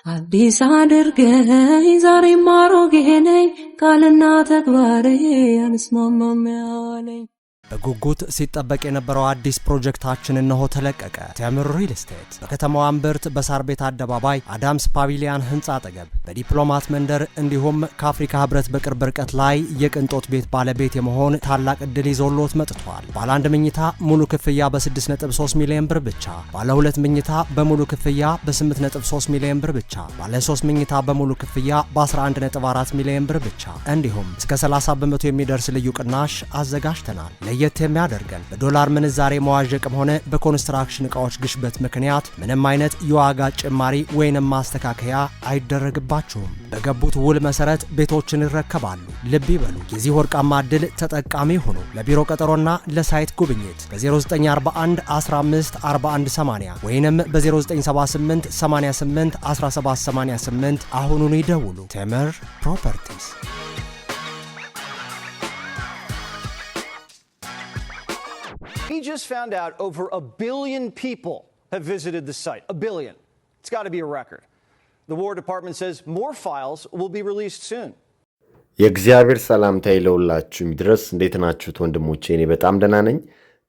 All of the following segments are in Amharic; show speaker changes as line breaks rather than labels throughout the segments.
አዲስ አድርገኝ ዛሬም አሮጌ ነኝ ቃልና ተግባሬ አንስማማም ያለኝ
በጉጉት ሲጠበቅ የነበረው አዲስ ፕሮጀክታችን እነሆ ተለቀቀ። ቴምር ሪል ስቴት በከተማዋ እምብርት በሳር ቤት አደባባይ አዳምስ ፓቪሊያን ህንጻ አጠገብ በዲፕሎማት መንደር እንዲሁም ከአፍሪካ ህብረት በቅርብ ርቀት ላይ የቅንጦት ቤት ባለቤት የመሆን ታላቅ እድል ይዞሎት መጥቷል። ባለ 1 መኝታ ሙሉ ክፍያ በ6.3 ሚሊዮን ብር ብቻ፣ ባለ 2 መኝታ በሙሉ ክፍያ በ8.3 ሚሊዮን ብር ብቻ፣ ባለ 3 መኝታ በሙሉ ክፍያ በ11.4 ሚሊዮን ብር ብቻ እንዲሁም እስከ 30 በመቶ የሚደርስ ልዩ ቅናሽ አዘጋጅተናል። ለየት የሚያደርገን በዶላር ምንዛሬ መዋዠቅም ሆነ በኮንስትራክሽን ዕቃዎች ግሽበት ምክንያት ምንም አይነት የዋጋ ጭማሪ ወይንም ማስተካከያ አይደረግባችሁም። በገቡት ውል መሰረት ቤቶችን ይረከባሉ። ልብ ይበሉ፣ የዚህ ወርቃማ ዕድል ተጠቃሚ ሁኑ። ለቢሮ ቀጠሮና ለሳይት ጉብኝት በ0941 15 4180 ወይንም በ0978 88 1788 አሁኑኑ ይደውሉ። ቴምር ፕሮፐርቲስ።
We just found out over 1 billion people have visited the site. 1 billion. It's got to be a record. The War Department says more files will be released soon.
የእግዚአብሔር ሰላምታ ይለውላችሁ ድረስ እንዴት ናችሁት ወንድሞቼ? እኔ በጣም ደህና ነኝ።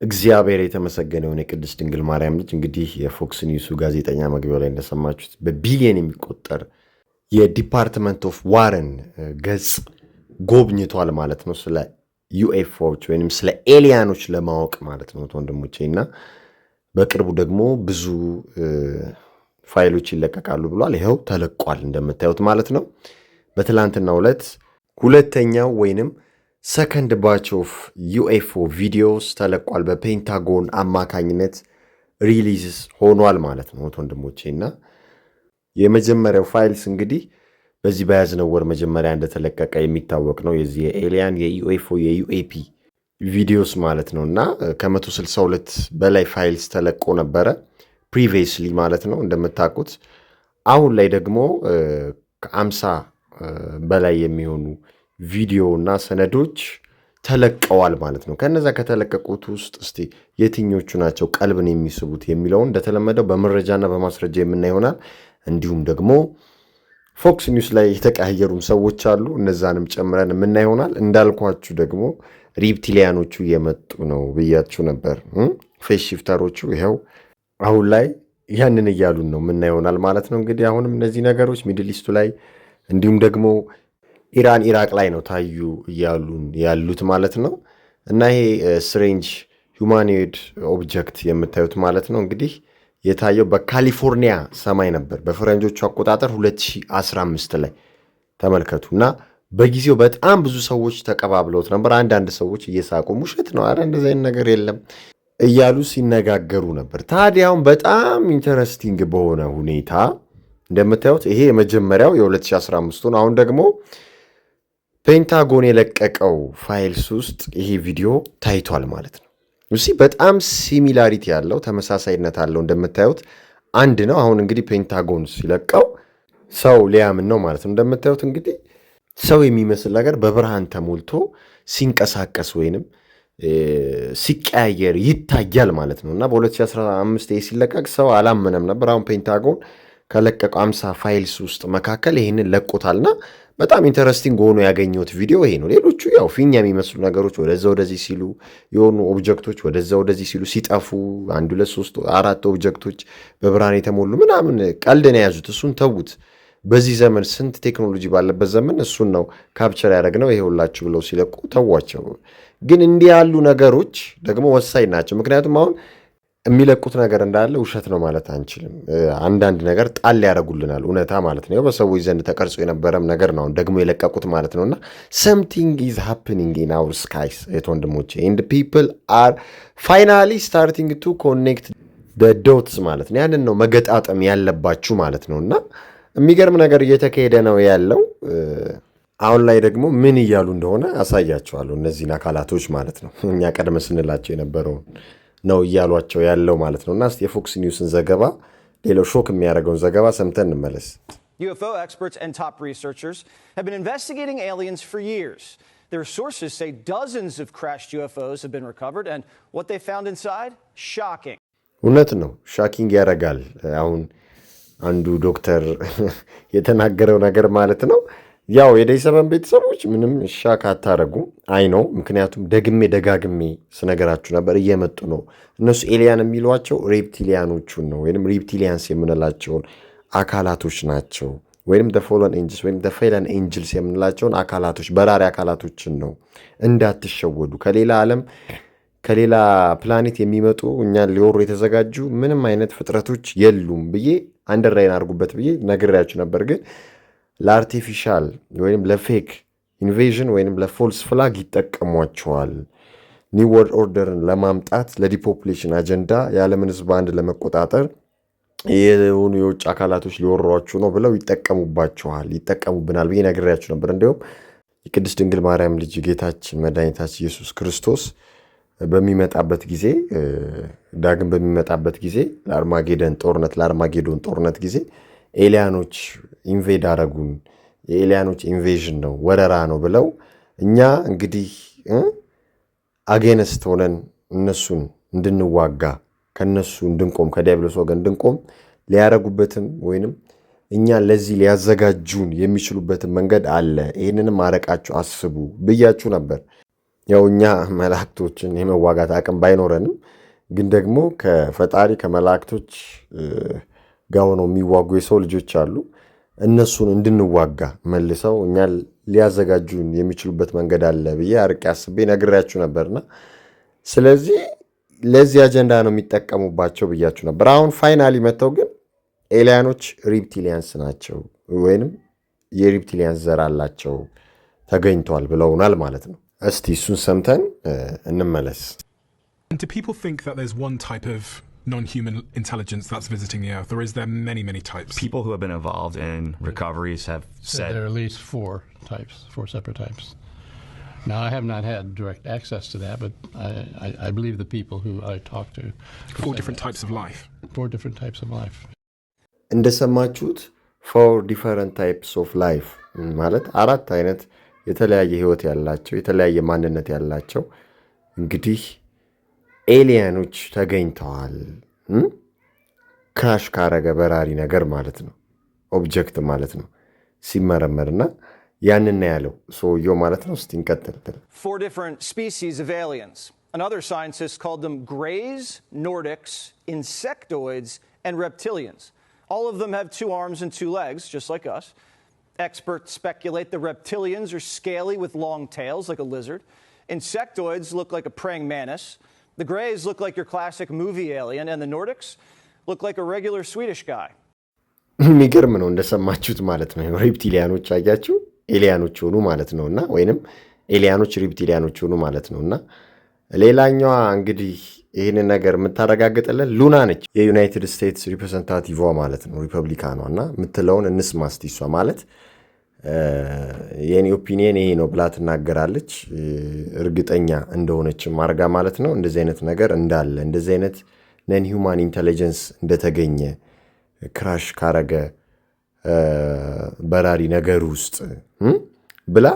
እግዚአብሔር የተመሰገነ ይሁን። የቅድስት ድንግል ማርያም ልጅ እንግዲህ የፎክስ ኒውሱ ጋዜጠኛ መግቢያው ላይ እንደሰማችሁት በቢሊየን የሚቆጠር የዲፓርትመንት ኦፍ ዋርን ገጽ ጎብኝቷል ማለት ነው። ስለ ዩኤፍኦዎች ወይንም ስለ ኤሊያኖች ለማወቅ ማለት ነው ወንድሞቼና በቅርቡ ደግሞ ብዙ ፋይሎች ይለቀቃሉ ብሏል። ይሄው ተለቋል እንደምታዩት ማለት ነው። በትላንትናው ዕለት ሁለተኛው ወይንም ሰከንድ ባች ኦፍ ዩኤፍኦ ቪዲዮስ ተለቋል። በፔንታጎን አማካኝነት ሪሊዝ ሆኗል ማለት ነው ወንድሞቼና የመጀመሪያው ፋይልስ እንግዲህ በዚህ በያዝነው ወር መጀመሪያ እንደተለቀቀ የሚታወቅ ነው። የዚህ የኤሊያን የዩኤፍኦ የዩኤፒ ቪዲዮስ ማለት ነውና ከ162 በላይ ፋይልስ ተለቆ ነበረ ፕሪቪየስሊ ማለት ነው እንደምታውቁት። አሁን ላይ ደግሞ ከ50 በላይ የሚሆኑ ቪዲዮና ሰነዶች ተለቀዋል ማለት ነው። ከነዛ ከተለቀቁት ውስጥ እስቲ የትኞቹ ናቸው ቀልብን የሚስቡት የሚለውን እንደተለመደው በመረጃና በማስረጃ የምናይ ይሆናል። እንዲሁም ደግሞ ፎክስ ኒውስ ላይ የተቀያየሩም ሰዎች አሉ፣ እነዛንም ጨምረን የምናይ ይሆናል። እንዳልኳችሁ ደግሞ ሪፕቲሊያኖቹ እየመጡ ነው ብያችሁ ነበር። ፌስ ሺፍተሮቹ ይኸው አሁን ላይ ያንን እያሉን ነው የምናይ ይሆናል ማለት ነው። እንግዲህ አሁንም እነዚህ ነገሮች ሚድል ኢስቱ ላይ እንዲሁም ደግሞ ኢራን ኢራቅ ላይ ነው ታዩ እያሉን ያሉት ማለት ነው። እና ይሄ ስትሬንጅ ሁማኖይድ ኦብጀክት የምታዩት ማለት ነው እንግዲህ የታየው በካሊፎርኒያ ሰማይ ነበር በፈረንጆቹ አቆጣጠር 2015 ላይ ተመልከቱ። እና በጊዜው በጣም ብዙ ሰዎች ተቀባብለውት ነበር። አንዳንድ ሰዎች እየሳቁ ውሸት ነው፣ አረ እንደዚህ አይነት ነገር የለም እያሉ ሲነጋገሩ ነበር። ታዲያውን በጣም ኢንተረስቲንግ በሆነ ሁኔታ እንደምታዩት ይሄ የመጀመሪያው የ2015 ነው። አሁን ደግሞ ፔንታጎን የለቀቀው ፋይልስ ውስጥ ይሄ ቪዲዮ ታይቷል ማለት ነው። እሺ በጣም ሲሚላሪቲ ያለው ተመሳሳይነት አለው። እንደምታዩት አንድ ነው። አሁን እንግዲህ ፔንታጎን ሲለቀው ሰው ሊያምን ነው ማለት ነው። እንደምታዩት እንግዲህ ሰው የሚመስል ነገር በብርሃን ተሞልቶ ሲንቀሳቀስ ወይንም ሲቀያየር ይታያል ማለት ነው። እና በ2015 ሲለቀቅ ሰው አላመነም ነበር። አሁን ፔንታጎን ከለቀቀው 50 ፋይልስ ውስጥ መካከል ይሄንን ለቆታልና በጣም ኢንተረስቲንግ ሆኖ ያገኘሁት ቪዲዮ ይሄ ነው። ሌሎቹ ያው ፊኛ የሚመስሉ ነገሮች ወደዛ ወደዚህ ሲሉ የሆኑ ኦብጀክቶች ወደዛ ወደዚህ ሲሉ ሲጠፉ 1 2 3 4 ኦብጀክቶች በብርሃን የተሞሉ ምናምን ቀልድን የያዙት እሱን ተዉት። በዚህ ዘመን ስንት ቴክኖሎጂ ባለበት ዘመን እሱን ነው ካፕቸር ያደረግነው ይሄውላችሁ ብለው ሲለቁ ተዋቸው። ግን እንዲህ ያሉ ነገሮች ደግሞ ወሳኝ ናቸው። ምክንያቱም አሁን የሚለቁት ነገር እንዳለ ውሸት ነው ማለት አንችልም። አንዳንድ ነገር ጣል ያደርጉልናል እውነታ ማለት ነው። በሰዎች ዘንድ ተቀርጾ የነበረም ነገር ነው ደግሞ የለቀቁት ማለት ነውና something is happening in our skies ወንድሞቼ and people are finally starting to connect the dots ማለት ነው። ያንን ነው መገጣጠም ያለባችሁ ማለት ነውና የሚገርም ነገር እየተካሄደ ነው ያለው። አሁን ላይ ደግሞ ምን እያሉ እንደሆነ አሳያችኋለሁ እነዚህን አካላቶች ማለት ነው። እኛ ቀደም ስንላቸው የነበረውን ነው እያሏቸው ያለው ማለት ነውና እስቲ የፎክስ ኒውስን ዘገባ ሌላው ሾክ የሚያደርገውን ዘገባ ሰምተን እንመለስ።
UFO experts and top researchers have been investigating aliens for years. Their sources say dozens of crashed UFOs have been recovered and what they found inside shocking.
እውነት ነው ሻኪንግ ያደርጋል። አሁን አንዱ ዶክተር የተናገረው ነገር ማለት ነው። ያው የዴይ 7 ቤተሰቦች ምንም ሻክ አታረጉ አይ ነው። ምክንያቱም ደግሜ ደጋግሜ ስነገራችሁ ነበር እየመጡ ነው። እነሱ ኤሊያን የሚሏቸው ሬፕቲሊያኖቹን ነው ወይንም ሬፕቲሊያንስ የምንላቸውን አካላቶች ናቸው። ወይንም the fallen angels ወይንም the fallen angels የምንላቸውን አካላቶች በራሪ አካላቶችን ነው። እንዳትሸወዱ ከሌላ ዓለም ከሌላ ፕላኔት የሚመጡ እኛን ሊወሩ የተዘጋጁ ምንም አይነት ፍጥረቶች የሉም ብዬ አንደርላይን አድርጉበት ብዬ ነግሬያችሁ ነበር። ግን ለአርቲፊሻል ወይንም ለፌክ ኢንቬዥን ወይንም ለፎልስ ፍላግ ይጠቀሟቸዋል። ኒው ወርልድ ኦርደርን ለማምጣት ለዲፖፑሌሽን አጀንዳ የዓለምን ሕዝብ አንድ ለመቆጣጠር የሆኑ የውጭ አካላቶች ሊወሯችሁ ነው ብለው ይጠቀሙባችኋል፣ ይጠቀሙብናል ብዬ ነግሬያችሁ ነበር። እንዲሁም የቅድስት ድንግል ማርያም ልጅ ጌታችን መድኃኒታችን ኢየሱስ ክርስቶስ በሚመጣበት ጊዜ ዳግም በሚመጣበት ጊዜ ለአርማጌዶን ጦርነት ጊዜ ኤሊያኖች ኢንቬድ አረጉን፣ የኤሊያኖች ኢንቬዥን ነው ወረራ ነው ብለው እኛ እንግዲህ አጌነስት ሆነን እነሱን እንድንዋጋ ከነሱ እንድንቆም ከዲያብሎስ ወገን እንድንቆም ሊያረጉበትም ወይንም እኛ ለዚህ ሊያዘጋጁን የሚችሉበትን መንገድ አለ። ይህንንም አረቃችሁ አስቡ ብያችሁ ነበር። ያው እኛ መላእክቶችን የመዋጋት አቅም ባይኖረንም ግን ደግሞ ከፈጣሪ ከመላእክቶች ጋር ሆነው የሚዋጉ የሰው ልጆች አሉ። እነሱን እንድንዋጋ መልሰው እኛ ሊያዘጋጁን የሚችሉበት መንገድ አለ ብዬ አርቄ አስቤ ነግሬያችሁ ነበርና ስለዚህ ለዚህ አጀንዳ ነው የሚጠቀሙባቸው ብያችሁ ነበር። አሁን ፋይናሊ መጥተው ግን ኤሊያኖች ሪፕቲሊያንስ ናቸው ወይንም የሪፕቲሊያንስ ዘር አላቸው ተገኝቷል ብለውናል ማለት ነው። እስቲ እሱን ሰምተን እንመለስ።
And do people think that there's one type of non-human intelligence that's visiting the Earth, or is there many, many types?
People who have been involved in recoveries have said
there are at least 4 separate types. Now, I have not had direct access to that, but I believe the people who I talk to.
4 different types of life.
4 different types of life.
እንደሰማችሁት 4 different types of life ማለት 4 አይነት የተለያየ ህይወት ያላቸው የተለያየ ማንነት ያላቸው እንግዲህ ኤሊያኖች ተገኝተዋል። ክራሽ ካረገ በራሪ ነገር ማለት ነው። ኦብጀክት ማለት ነው ሲመረመርና ያንና ያለው ሰውየው ማለት ነው። እስቲ እንቀጥል።
4 different species of aliens. Another scientist called them Greys, Nordics, Insectoids, and Reptilians. All of them have 2 arms and 2 legs, just like us. Experts speculate the reptilians are scaly with long tails, like a lizard. Insectoids look like a praying mantis. The Greys look like your classic movie alien, and the Nordics look like a regular Swedish guy.
የሚገርም ነው እንደሰማችሁት ማለት ነው። ሬፕቲሊያኖች አያችሁ ኤሊያኖች ሆኑ ማለት ነውና ወይንም ኤሊያኖች ሬፕቲሊያኖች ሆኑ ማለት ነውና ሌላኛዋ እንግዲህ ይህንን ነገር የምታረጋግጥልን ሉና ነች። የዩናይትድ ስቴትስ ሪፕሬዘንታቲቭ ማለት ነው ሪፐብሊካኗና የምትለውን እንስማ እስቲ። እሷ ማለት የኔ ኦፒኒየን ይሄ ነው ብላ ትናገራለች። እርግጠኛ እንደሆነችም አርጋ ማለት ነው እንደዚህ አይነት ነገር እንዳለ እንደዚህ አይነት ነን ሂውማን ኢንተለጀንስ እንደተገኘ ክራሽ ካረገ በራሪ ነገር ውስጥ ብላ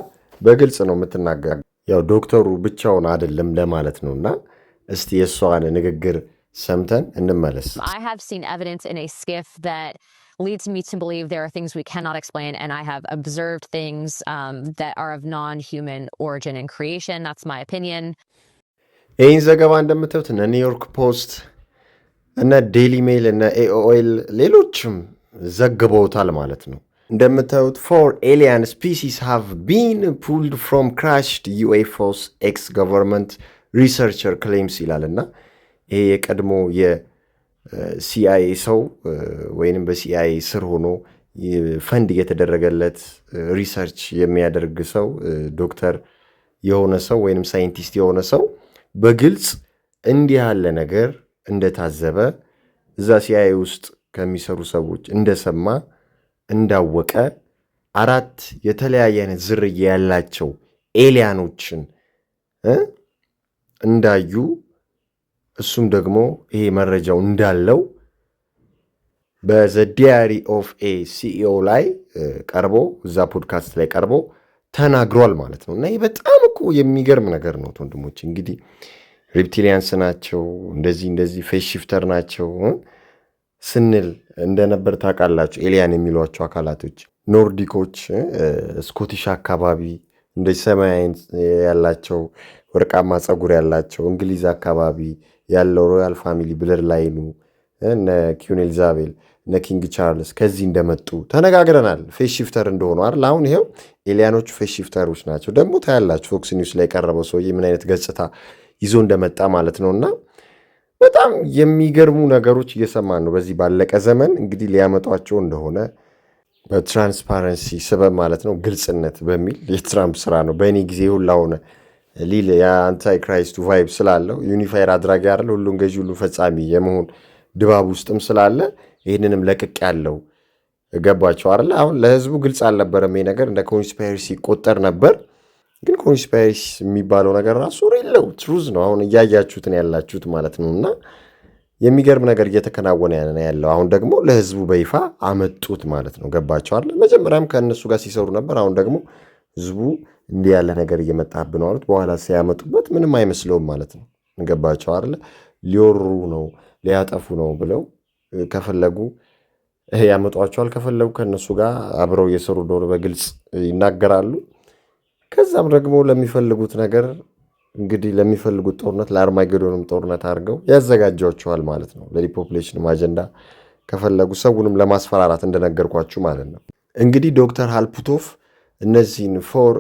በግልጽ ነው የምትናገር። ያው ዶክተሩ ብቻውን አይደለም ለማለት ነውና እስቲ የሷን ንግግር ሰምተን እንመለስ።
I have seen evidence in a skiff that leads me to believe there are things we cannot explain, and I have observed things that are of non-human origin and creation. That's my opinion.
ይህን ዘገባ እንደምታዩት እነ ኒውዮርክ ፖስት እነ ዴይሊ ሜል እነ ኤኦኤል ሌሎችም ዘግበውታል ማለት ነው። እንደምታዩት 4 alien species have been pulled from crashed UFOs ex-government researcher claims ይላልና ይሄ የቀድሞ የሲአይኤ ሰው ወይንም በሲአይኤ ስር ሆኖ ፈንድ የተደረገለት ሪሰርች የሚያደርግ ሰው ዶክተር የሆነ ሰው ወይንም ሳይንቲስት የሆነ ሰው በግልጽ እንዲህ ያለ ነገር እንደታዘበ እዛ ሲአይኤ ውስጥ ከሚሰሩ ሰዎች እንደሰማ እንዳወቀ 4 የተለያየ አይነት ዝርያ ያላቸው ኤሊያኖችን እንዳዩ እሱም ደግሞ ይሄ መረጃው እንዳለው በዘ ዲያሪ ኦፍ ኤ ሲኢኦ ላይ ቀርቦ እዛ ፖድካስት ላይ ቀርቦ ተናግሯል ማለት ነው። እና ይሄ በጣም እኮ የሚገርም ነገር ነው ወንድሞች። እንግዲህ ሪፕቲሊያንስ ናቸው እንደዚህ ፌስ ሽፍተር ናቸው ስንል እንደነበር ታውቃላችሁ። ኤሊያን የሚሏቸው አካላቶች ኖርዲኮች፣ ስኮቲሽ አካባቢ እንደ ሰማያዊ ያላቸው ወርቃማ ጸጉር ያላቸው፣ እንግሊዝ አካባቢ ያለው ሮያል ፋሚሊ ብለድ ላይኑ እነ ኪዩን ኤልዛቤል እነ ኪንግ ቻርልስ ከዚህ እንደመጡ ተነጋግረናል። ፌስ ሽፍተር እንደሆኑ አይደል? አሁን ይሄው ኤሊያኖቹ ፌስ ሽፍተሮች ናቸው። ደግሞ ታያላችሁ ፎክስ ኒውስ ላይ የቀረበው ሰውዬ ምን አይነት ገጽታ ይዞ እንደመጣ ማለት ነውና በጣም የሚገርሙ ነገሮች እየሰማን ነው። በዚህ ባለቀ ዘመን እንግዲህ ሊያመጧቸው እንደሆነ በትራንስፓረንሲ ስበብ ማለት ነው፣ ግልጽነት በሚል የትራምፕ ስራ ነው። በእኔ ጊዜ ሁላ ሆነ ሊል የአንታይ ክራይስቱ ቫይብ ስላለው ዩኒፋየር አድራጊ አይደል፣ ሁሉን ገዢ ሁሉን ፈጻሚ የመሆን ድባብ ውስጥም ስላለ ይህንንም ለቅቅ ያለው ገባቸው አይደል። አሁን ለህዝቡ ግልጽ አልነበረም ይሄ ነገር፣ እንደ ኮንስፓይረሲ ይቆጠር ነበር። ግን ኮንስፓይረሲ የሚባለው ነገር ራሱ ሪለው ትሩዝ ነው። አሁን እያያችሁትን ያላችሁት ማለት ነው። እና የሚገርም ነገር እየተከናወነ ያለው አሁን ደግሞ ለህዝቡ በይፋ አመጡት ማለት ነው። ገባቸው አይደል። መጀመሪያም ከእነሱ ጋር ሲሰሩ ነበር። አሁን ደግሞ ህዝቡ እንዲህ ያለ ነገር እየመጣብን ነው አሉት። በኋላ ሲያመጡበት ምንም አይመስለውም ማለት ነው። ገባቸው አይደል። ሊወሩ ነው ሊያጠፉ ነው ብለው ከፈለጉ ያመጧቸዋል፣ ከፈለጉ ከእነሱ ጋር አብረው እየሰሩ እንደሆነ በግልጽ ይናገራሉ። ከዛም ደግሞ ለሚፈልጉት ነገር እንግዲህ ለሚፈልጉት ጦርነት ለአርማጌዶንም ጦርነት አድርገው ያዘጋጇቸዋል ማለት ነው። ለዲፖፕሌሽንም አጀንዳ ከፈለጉ ሰውንም ለማስፈራራት እንደነገርኳችሁ ማለት ነው። እንግዲህ ዶክተር ሃልፑቶፍ እነዚህን 4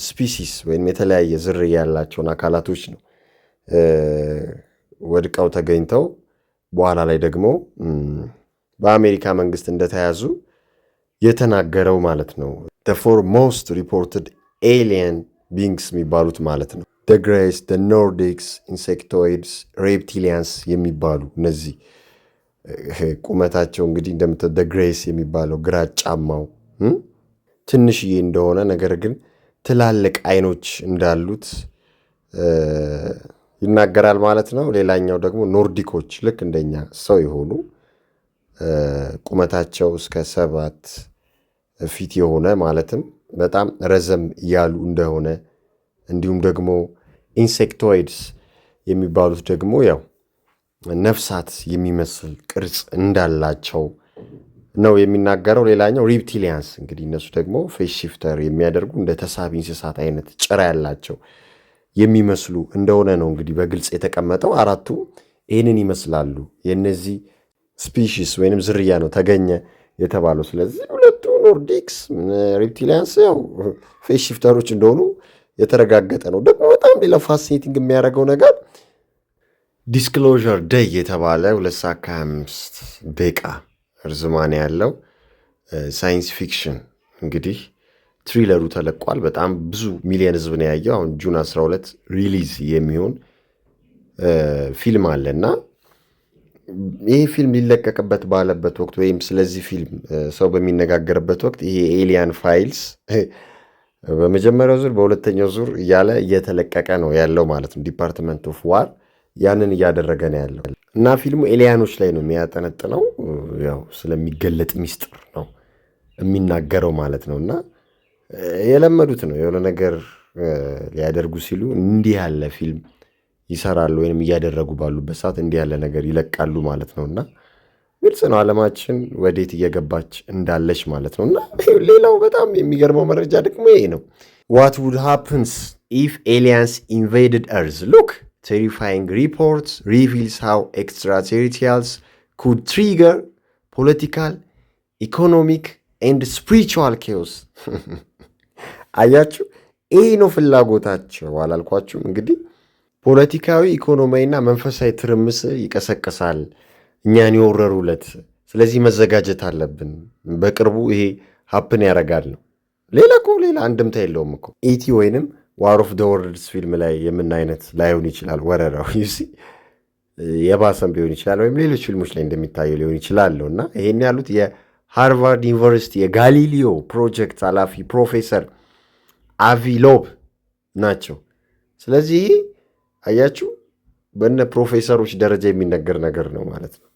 ስፒሲስ ወይም የተለያየ ዝርያ ያላቸውን አካላቶች ነው ወድቀው ተገኝተው በኋላ ላይ ደግሞ በአሜሪካ መንግስት እንደተያዙ የተናገረው ማለት ነው። the 4 most reported alien beings የሚባሉት ማለት ነው። the greys, the nordics, insectoids, reptilians የሚባሉ እነዚህ ቁመታቸው እንግዲህ እንደምታዩት the greys የሚባለው ግራጫማው ትንሽዬ እንደሆነ ነገር ግን ትላልቅ አይኖች እንዳሉት ይናገራል ማለት ነው። ሌላኛው ደግሞ ኖርዲኮች ልክ እንደኛ ሰው የሆኑ ቁመታቸው እስከ 7 ፊት የሆነ ማለትም በጣም ረዘም ያሉ እንደሆነ እንዲሁም ደግሞ ኢንሴክቶይድስ የሚባሉት ደግሞ ያው ነፍሳት የሚመስል ቅርጽ እንዳላቸው ነው የሚናገረው። ሌላኛው ሪፕቲሊያንስ እንግዲህ እነሱ ደግሞ ፌስ ሽፍተር የሚያደርጉ እንደ ተሳቢ እንስሳት አይነት ጭራ ያላቸው የሚመስሉ እንደሆነ ነው እንግዲህ በግልጽ የተቀመጠው። አራቱ ይህንን ይመስላሉ። የነዚህ ስፒሺስ ወይንም ዝርያ ነው ተገኘ የተባለው። ስለዚህ ሁለቱ ኖርዲክስ ሪፕቲሊያንስ ያው ፌስ ሽፍተሮች እንደሆኑ የተረጋገጠ ነው። ደግሞ በጣም ሌላ ፋሲኔቲንግ የሚያደርገው ነገር ዲስክሎዥር ዴይ የተባለ 2:25 ደቂቃ ርዝማኔ ያለው ሳይንስ ፊክሽን እንግዲህ ትሪለሩ ተለቋል። በጣም ብዙ ሚሊዮን ህዝብ ነው ያየው። አሁን ጁን 12 ሪሊዝ የሚሆን ፊልም አለና ይህ ፊልም ሊለቀቅበት ባለበት ወቅት ወይም ስለዚህ ፊልም ሰው በሚነጋገርበት ወቅት ይሄ ኤሊያን ፋይልስ በመጀመሪያው ዙር በሁለተኛው ዙር እያለ እየተለቀቀ ነው ያለው ማለት ነው። ዲፓርትመንት ኦፍ ዋር ያንን እያደረገ ነው ያለው እና ፊልሙ ኤሊያኖች ላይ ነው የሚያጠነጥነው። ያው ስለሚገለጥ ሚስጥር ነው የሚናገረው ማለት ነው። እና የለመዱት ነው የሆነ ነገር ሊያደርጉ ሲሉ እንዲህ ያለ ፊልም ይሰራሉ ወይንም እያደረጉ ባሉበት ሰዓት እንዲህ ያለ ነገር ይለቃሉ ማለት ነው። እና ግልጽ ነው ዓለማችን ወዴት እየገባች እንዳለች ማለት ነው። እና ሌላው በጣም የሚገርመው መረጃ ደግሞ ይሄ ነው። what would happens if aliens invaded earth? look, terrifying reports reveals how extraterrestrials could trigger political, economic and spiritual chaos. አያችሁ፣ ይሄ ነው ፍላጎታቸው አላልኳችሁም? እንግዲህ ፖለቲካዊ ኢኮኖሚያዊና መንፈሳዊ ትርምስ ይቀሰቅሳል እኛን የወረሩለት። ስለዚህ መዘጋጀት አለብን። በቅርቡ ይሄ ሀፕን ያደርጋል ነው። ሌላ አንድምታ የለውም እኮ ኢቲ ወይንም ዋር ኦፍ ዘ ወርልድስ ፊልም ላይ የምን አይነት ላይሆን ይችላል ወረራው የባሰም ሊሆን ይችላል፣ ወይም ሌሎች ፊልሞች ላይ እንደሚታየው ሊሆን ይችላል ነው። እና ይሄን ያሉት የሃርቫርድ ዩኒቨርሲቲ የጋሊሊዮ ፕሮጀክት ኃላፊ ፕሮፌሰር አቪ ሎብ ናቸው። ስለዚህ አያችሁ በነ ፕሮፌሰሮች ደረጃ የሚነገር ነገር ነው ማለት ነው።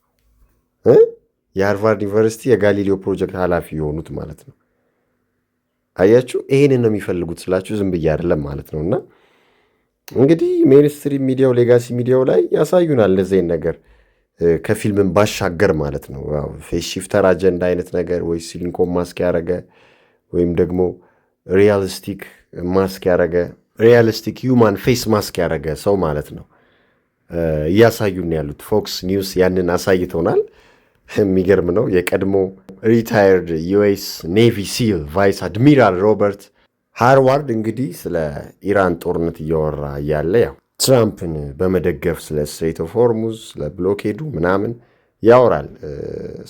የሃርቫርድ ዩኒቨርሲቲ የጋሊሊዮ ፕሮጀክት ኃላፊ የሆኑት ማለት ነው። አያችሁ ይሄንን ነው የሚፈልጉት ስላችሁ ዝም ብዬ አይደለም ማለት ነው። እና እንግዲህ ሜንስትሪም ሚዲያው ሌጋሲ ሚዲያው ላይ ያሳዩናል እንደዚህ ነገር ከፊልምን ባሻገር ማለት ነው። ያው ፌስ ሺፍተር አጀንዳ አይነት ነገር ወይ ሲሊኮን ማስክ ያረገ ወይም ደግሞ ሪያሊስቲክ ማስክ ያረገ ሪያሊስቲክ ሂውማን ፌስ ማስክ ያረገ ሰው ማለት ነው እያሳዩን ያሉት። ፎክስ ኒውስ ያንን አሳይቶናል። የሚገርም ነው። የቀድሞ ሪታየርድ ዩኤስ ኔቪ ሲል ቫይስ አድሚራል ሮበርት ሃርዋርድ እንግዲህ ስለ ኢራን ጦርነት እያወራ እያለ ያው ትራምፕን በመደገፍ ስለ ስትሬት ኦፍ ሆርሙዝ ስለ ብሎኬዱ ምናምን ያወራል።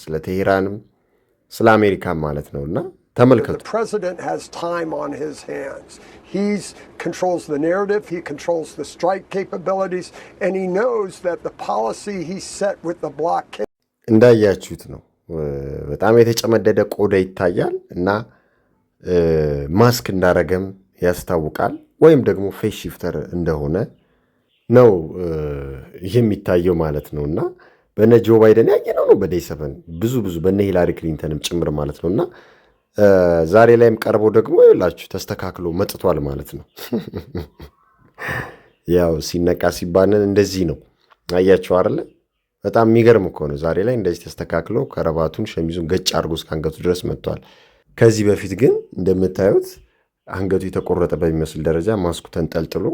ስለ ቴሄራንም ስለ አሜሪካም ማለት ነውና ተመልከቱ።
The president has time on his hands. He controls the narrative, he controls the strike capabilities, and he knows that the policy he set with the blockade
እንዳያችሁት ነው። በጣም የተጨመደደ ቆዳ ይታያል እና ማስክ እንዳረገም ያስታውቃል። ወይም ደግሞ ፌስ ሺፍተር እንደሆነ ነው የሚታየው ማለት ነውና በነ ጆ ባይደን ያየነው ነው በዴይ 7 ብዙ በነ ሂላሪ ክሊንተንም ጭምር ማለት ነውና ዛሬ ላይም ቀርቦ ደግሞ ይላችሁ ተስተካክሎ መጥቷል ማለት ነው። ያው ሲነቃ ሲባነን እንደዚህ ነው። አያችሁ አይደለ? በጣም የሚገርም እኮ ነው። ዛሬ ላይ እንደዚህ ተስተካክሎ ከረባቱን ሸሚዙን ገጭ አድርጎ እስከ አንገቱ ድረስ መጥቷል። ከዚህ በፊት ግን እንደምታዩት አንገቱ የተቆረጠ በሚመስል ደረጃ ማስኩ ተንጠልጥሎ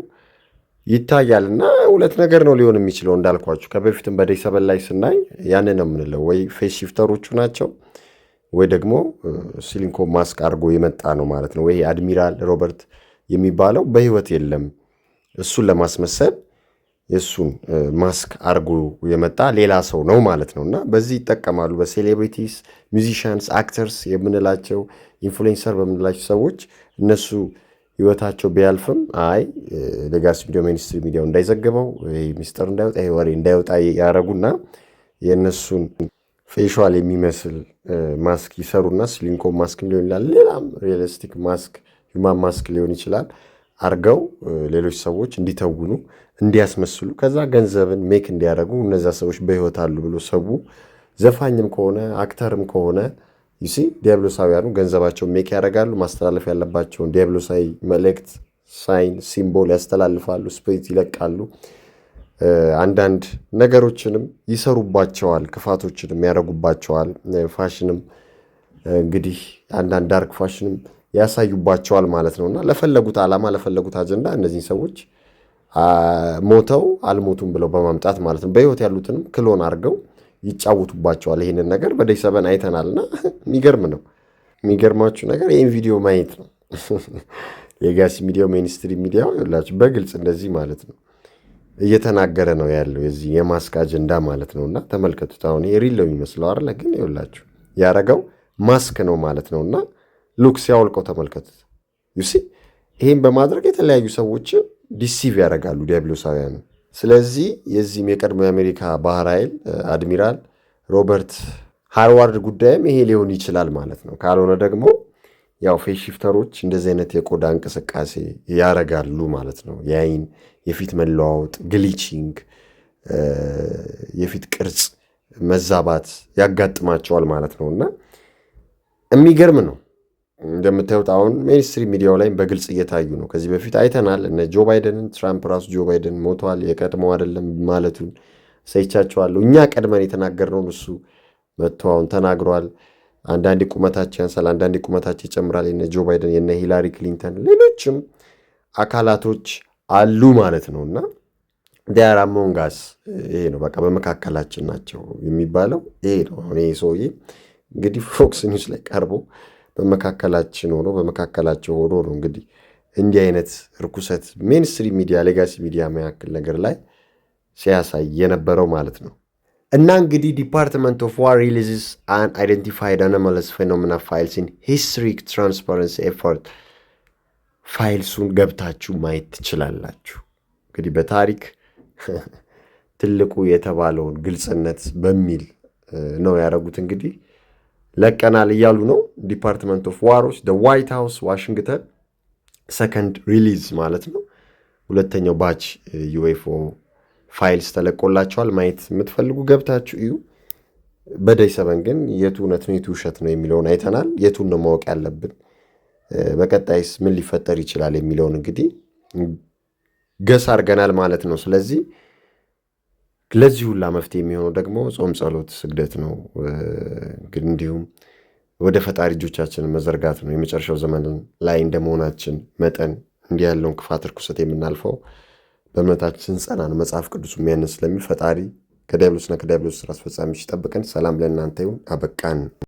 ይታያልና ሁለት ነገር ነው ሊሆን የሚችለው እንዳልኳችሁ። ከበፊትም በዴይ 7 ላይ ስናይ ያንን ነው የምንለው፣ ወይ ፌስ ሺፍተሮቹ ናቸው ወይ ደግሞ ሲሊኮን ማስክ አድርጎ የመጣ ነው ማለት ነው። ወይ አድሚራል ሮበርት የሚባለው በህይወት የለም፣ እሱን ለማስመሰል የሱን ማስክ አድርጎ የመጣ ሌላ ሰው ነው ማለት ነውና በዚህ ይጠቀማሉ። በሴሌብሪቲስ ሚውዚሽያንስ፣ አክተርስ የምንላቸው ኢንፍሉዌንሰር በምንላቸው ሰዎች እነሱ ህይወታቸው ቢያልፍም አይ ሌጋሲ ሚዲያ ሚኒስትሪ ሚዲያው እንዳይዘግበው ሚስጥር እንዳይወጣ ይሄ ወሬ እንዳይወጣ ያረጉና የነሱን ፌሻል የሚመስል ማስክ ይሰሩና ሲሊኮን ማስክ ሊሆን ይችላል፣ ሌላም ሪያሊስቲክ ማስክ ሂውማን ማስክ ሊሆን ይችላል አርገው ሌሎች ሰዎች እንዲተውኑ እንዲያስመስሉ ከዛ ገንዘብን ሜክ እንዲያደርጉ እነዛ ሰዎች በህይወት አሉ ብሎ ሰው ዘፋኝም ከሆነ አክተርም ከሆነ ይሲ ዲያብሎሳውያኑ ገንዘባቸውን ሜክ ያደርጋሉ። ማስተላለፍ ያለባቸውን ዲያብሎሳዊ መልእክት፣ ሳይን፣ ሲምቦል ያስተላልፋሉ፣ ስፒሪት ይለቃሉ። አንዳንድ ነገሮችንም ይሰሩባቸዋል፣ ክፋቶችንም ያደርጉባቸዋል። ፋሽንም እንግዲህ አንዳንድ ዳርክ ፋሽንም ያሳዩባቸዋል ማለት ነውና ለፈለጉት ዓላማ ለፈለጉት አጀንዳ እነዚህ ሰዎች ሞተው አልሞቱም ብለው በማምጣት ማለት ነው በህይወት ያሉትንም ክሎን አድርገው ይጫወቱባቸዋል። ይሄንን ነገር በዴይ 7 አይተናልና የሚገርም ነው። የሚገርማችሁ ነገር ይሄን ቪዲዮ ማየት ነው። ሌጋሲ ሚዲያው ሚኒስትሪ ሚዲያው ይላችሁ በግልጽ እንደዚህ ማለት ነው እየተናገረ ነው ያለው የዚህ የማስክ አጀንዳ ማለት ነውና ተመልከቱት። አሁን ይሄ ሪል ነው የሚመስለው አይደል? ግን ይላችሁ ያረጋው ማስክ ነው ማለት ነውና ሉክ ሲያወልቀው ተመልከቱት። ዩሲ ይሄን በማድረግ የተለያዩ ሰዎች ዲሲቭ ያደርጋሉ ዲያብሎሳውያኑ። ስለዚህ የዚህም የቀድሞ የአሜሪካ ባህር ኃይል አድሚራል ሮበርት ሃርዋርድ ጉዳይም ይሄ ሊሆን ይችላል ማለት ነው። ካልሆነ ደግሞ ያው ፌስ ሺፍተሮች እንደዚህ አይነት የቆዳ እንቅስቃሴ ያረጋሉ ማለት ነው። የአይን የፊት መለዋወጥ፣ ግሊቺንግ፣ የፊት ቅርጽ መዛባት ያጋጥማቸዋል ማለት ነውና የሚገርም ነው። እንደምታዩት አሁን ሚኒስትሪ ሚዲያው ላይ በግልጽ እየታዩ ነው። ከዚህ በፊት አይተናል እነ ጆ ባይደንን። ትራምፕ ራሱ ጆ ባይደን ሞቷል የቀድሞው አይደለም ማለቱን ሰይቻቸዋለሁ። እኛ ቀድመን የተናገርነውን እሱ መጥቶ አሁን ተናግሯል። አንዳንድ ቁመታቸው ያንሳል፣ አንዳንድ ቁመታቸው ይጨምራል። የነ ጆ ባይደን የነ ሂላሪ ክሊንተን ሌሎችም አካላቶች አሉ ማለት ነውና ዲያር አሞንግ አስ ይሄ ነው በቃ በመካከላችን ናቸው የሚባለው ይሄ ነው። አሁን ይሄ ሰውዬ እንግዲህ ፎክስ ኒውስ ላይ ቀርቦ በመካከላችን ሆኖ በመካከላቸው ሆኖ ነው እንግዲህ እንዲህ አይነት ርኩሰት ሜንስትሪ ሚዲያ ሌጋሲ ሚዲያ መካከል ነገር ላይ ሲያሳይ የነበረው ማለት ነው። እና እንግዲህ ዲፓርትመንት ኦፍ ዋር ሪሊዝስ አን አይደንቲፋይድ አኖማለስ ፌኖሜና ፋይልስ ኢን ሂስትሪክ ትራንስፓረንሲ ኤፈርት። ፋይልሱን ገብታችሁ ማየት ትችላላችሁ። እንግዲህ በታሪክ ትልቁ የተባለውን ግልጽነት በሚል ነው ያደረጉት። እንግዲህ ለቀናል እያሉ ነው ዲፓርትመንት ኦፍ ዋሮች ዋይት ሃውስ ዋሽንግተን ሰከንድ ሪሊዝ ማለት ነው። ሁለተኛው ባች ዩኤፍኦ ፋይልስ ተለቆላቸዋል። ማየት የምትፈልጉ ገብታችሁ እዩ። በዴይ 7 ግን የቱ እውነት ነው የቱ ውሸት ነው የሚለውን አይተናል። የቱን ነው ማወቅ ያለብን፣ በቀጣይስ ምን ሊፈጠር ይችላል የሚለውን እንግዲህ ገስ አድርገናል ማለት ነው። ስለዚህ ለዚህ ሁላ መፍትሄ የሚሆነው ደግሞ ጾም፣ ጸሎት፣ ስግደት ነው። እንዲሁም ወደ ፈጣሪ እጆቻችንን መዘርጋት ነው። የመጨረሻው ዘመን ላይ እንደመሆናችን መጠን እንዲህ ያለውን ክፋት፣ ርኩሰት የምናልፈው በእምነታችን ጸና ነው። መጽሐፍ ቅዱስ የሚያንን ስለሚል ፈጣሪ ከዲያብሎስና ከዲያብሎስ ስራ አስፈጻሚዎች ይጠብቀን። ሰላም ለእናንተ ይሁን። አበቃን።